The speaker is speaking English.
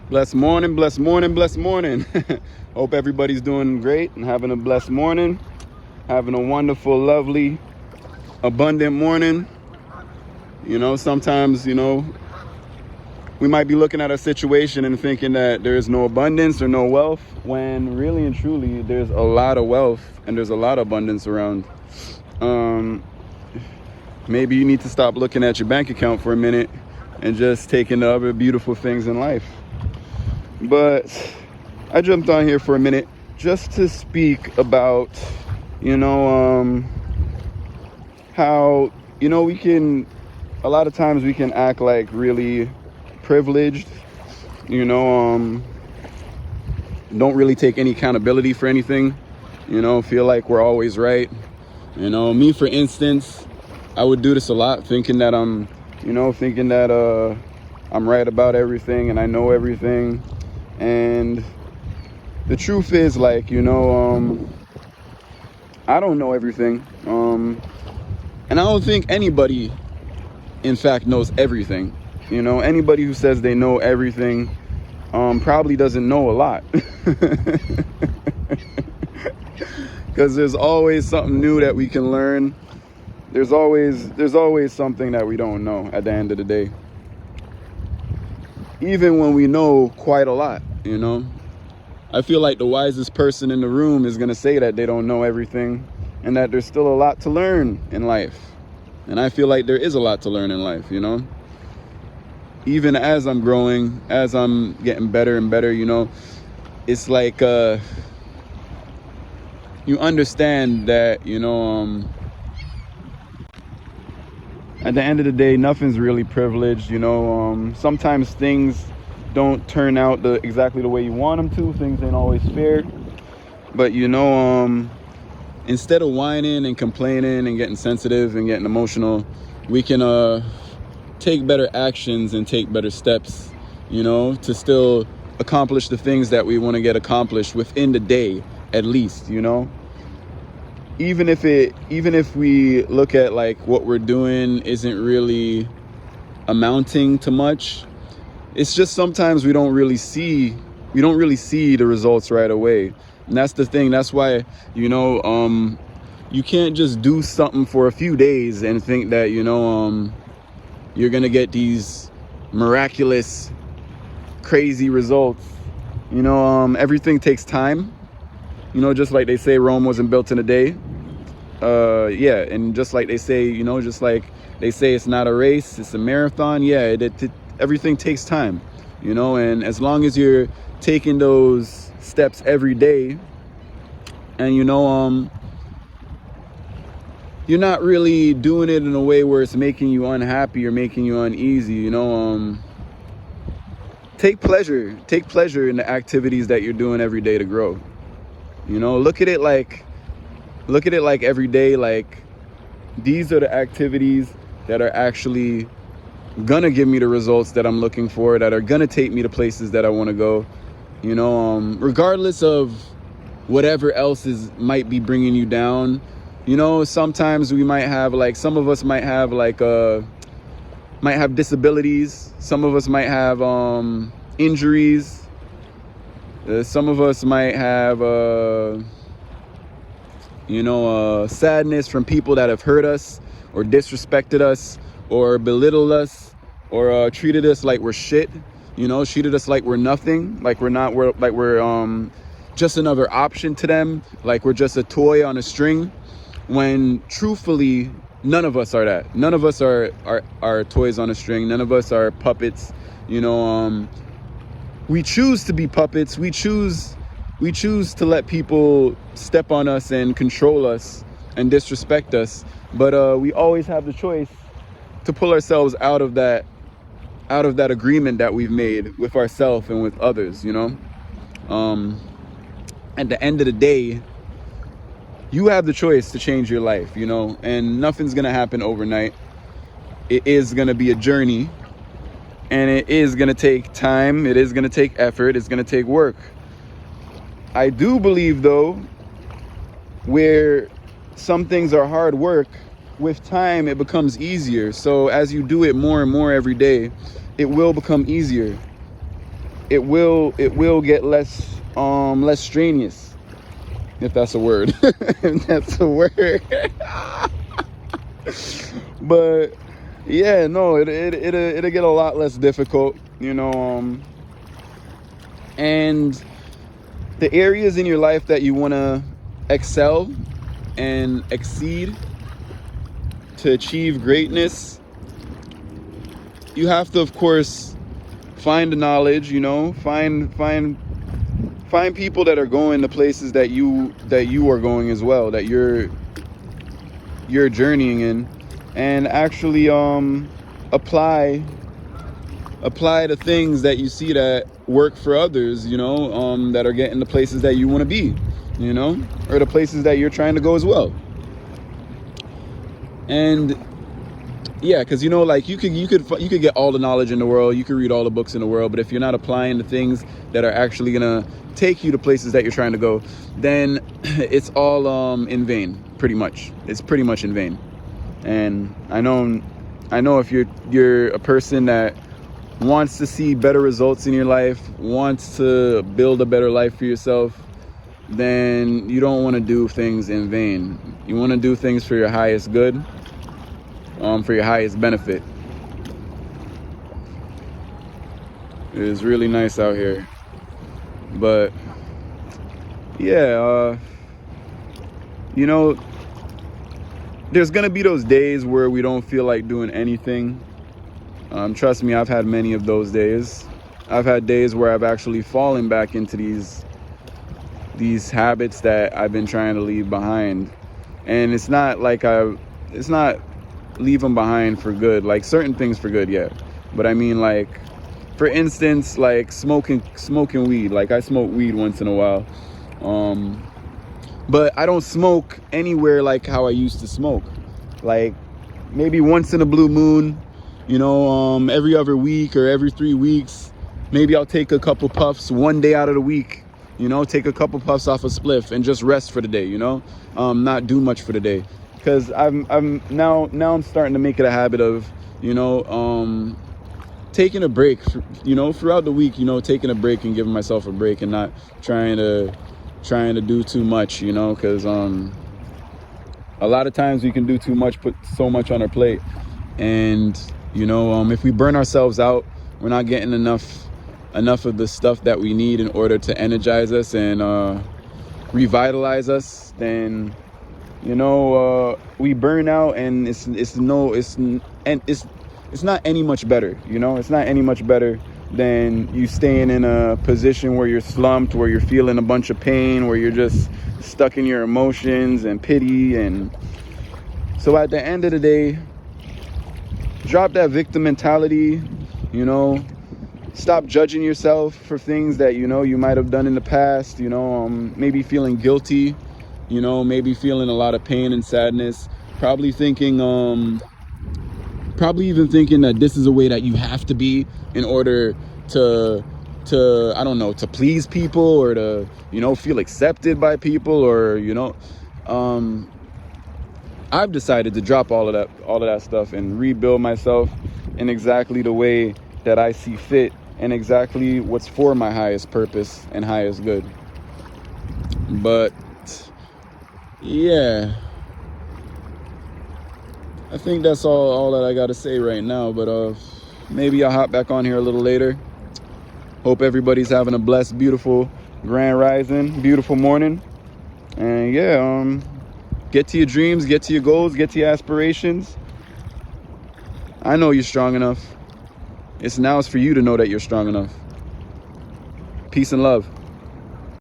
Blessed morning, blessed morning, blessed morning. Hope everybody's doing great and having a blessed morning, having a wonderful, lovely, abundant morning. Sometimes, we might be looking at a situation and thinking that there's no abundance or no wealth, when really and truly there's a lot of wealth and there's a lot of abundance around. Maybe you need to stop looking at your bank account for a minute and just take in the other beautiful things in life. But I jumped on here for a minute just to speak about, how, a lot of times we can act like really privileged, don't really take any accountability for anything, feel like we're always right. Me, for instance, I would do this a lot, thinking that I'm right about everything and I know everything. And the truth is, I don't know everything. And I don't think anybody, in fact, knows everything. Anybody who says they know everything probably doesn't know a lot. Because there's always something new that we can learn. There's always something that we don't know at the end of the day. Even when we know quite a lot, I feel like the wisest person in the room is going to say that they don't know everything and that there's still a lot to learn in life. And I feel like there is a lot to learn in life, Even as I'm growing, as I'm getting better and better, it's like you understand that, at the end of the day, nothing's really privileged. Sometimes things don't turn out exactly the way you want them to. Things ain't always fair. But, instead of whining and complaining and getting sensitive and getting emotional, we can take better actions and take better steps, to still accomplish the things that we want to get accomplished within the day, at least, Even if we look at like what we're doing isn't really amounting to much, it's just sometimes we don't really see the results right away. And that's the thing. That's why, you can't just do something for a few days and think that, you're going to get these miraculous, crazy results. Everything takes time. Just like they say, Rome wasn't built in a day. And just like they say, it's not a race, it's a marathon. Yeah, everything takes time, and as long as you're taking those steps every day and, you're not really doing it in a way where it's making you unhappy or making you uneasy, take pleasure in the activities that you're doing every day to grow. Look at it like every day, like these are the activities that are actually gonna give me the results that I'm looking for, that are gonna take me to places that I want to go, regardless of whatever else might be bringing you down. Sometimes we might have, some of us might have disabilities. Some of us might have injuries. Some of us might have sadness from people that have hurt us or disrespected us or belittled us or treated us like we're shit, treated us like we're nothing, like we're just another option to them, like we're just a toy on a string, when truthfully none of us are that. None of us are toys on a string. None of us are puppets. We choose to be puppets. We choose to let people step on us and control us and disrespect us. But we always have the choice to pull ourselves out of that agreement that we've made with ourselves and with others, At the end of the day, you have the choice to change your life, and nothing's going to happen overnight. It is going to be a journey, and it is going to take time. It is going to take effort. It's going to take work. I do believe, though, where some things are hard work, with time it becomes easier. So as you do it more and more every day, it will become easier. it will get less strenuous, if that's a word. If that's a word. But yeah, no, it'll get a lot less difficult, you know. And the areas in your life that you want to excel and exceed to achieve greatness, you have to, of course, find the knowledge, you know, find people that are going to places that you are going as well, that you're journeying in, and actually apply the things that you see that work for others, you know, that are getting the places that you want to be, you know, or the places that you're trying to go as well. And yeah, because, you know, like you could get all the knowledge in the world, you could read all the books in the world, but if you're not applying the things that are actually gonna take you to places that you're trying to go, then it's all in vain. Pretty much, it's pretty much in vain. And I know if you're a person that wants to see better results in your life, wants to build a better life for yourself, then you don't want to do things in vain. You want to do things for your highest good, for your highest benefit. It is really nice out here. But yeah, you know, there's gonna be those days where we don't feel like doing anything. Trust me, I've had many of those days. I've had days where I've actually fallen back into these habits that I've been trying to leave behind. And it's not like it's not leave them behind for good, like certain things for good, yeah. But I mean, like, for instance, like smoking weed. Like, I smoke weed once in a while. But I don't smoke anywhere like how I used to smoke. Like, maybe once in a blue moon, you know, every other week or every 3 weeks, maybe I'll take a couple puffs one day out of the week, you know, take a couple puffs off a spliff and just rest for the day, you know, not do much for the day. Because I'm now I'm starting to make it a habit of, you know, taking a break, you know, throughout the week, you know, taking a break and giving myself a break and not trying to do too much, you know, because a lot of times we can do too much, put so much on our plate, and you know, if we burn ourselves out, we're not getting enough of the stuff that we need in order to energize us and revitalize us, then, you know, we burn out, and it's not any much better, you know. It's not any much better than you staying in a position where you're slumped, where you're feeling a bunch of pain, where you're just stuck in your emotions and pity. And so at the end of the day, drop that victim mentality, you know. Stop judging yourself for things that, you know, you might have done in the past, you know, maybe feeling guilty, you know, maybe feeling a lot of pain and sadness, probably even thinking that this is a way that you have to be in order to I don't know, to please people, or to, you know, feel accepted by people, or, you know, I've decided to drop all of that stuff and rebuild myself in exactly the way that I see fit, and exactly what's for my highest purpose and highest good. But yeah, I think that's all that I got to say right now. But maybe I'll hop back on here a little later. Hope everybody's having a blessed, beautiful, grand rising, beautiful morning. And yeah, get to your dreams, get to your goals, get to your aspirations. I know you're strong enough. It's for you to know that you're strong enough. Peace and love.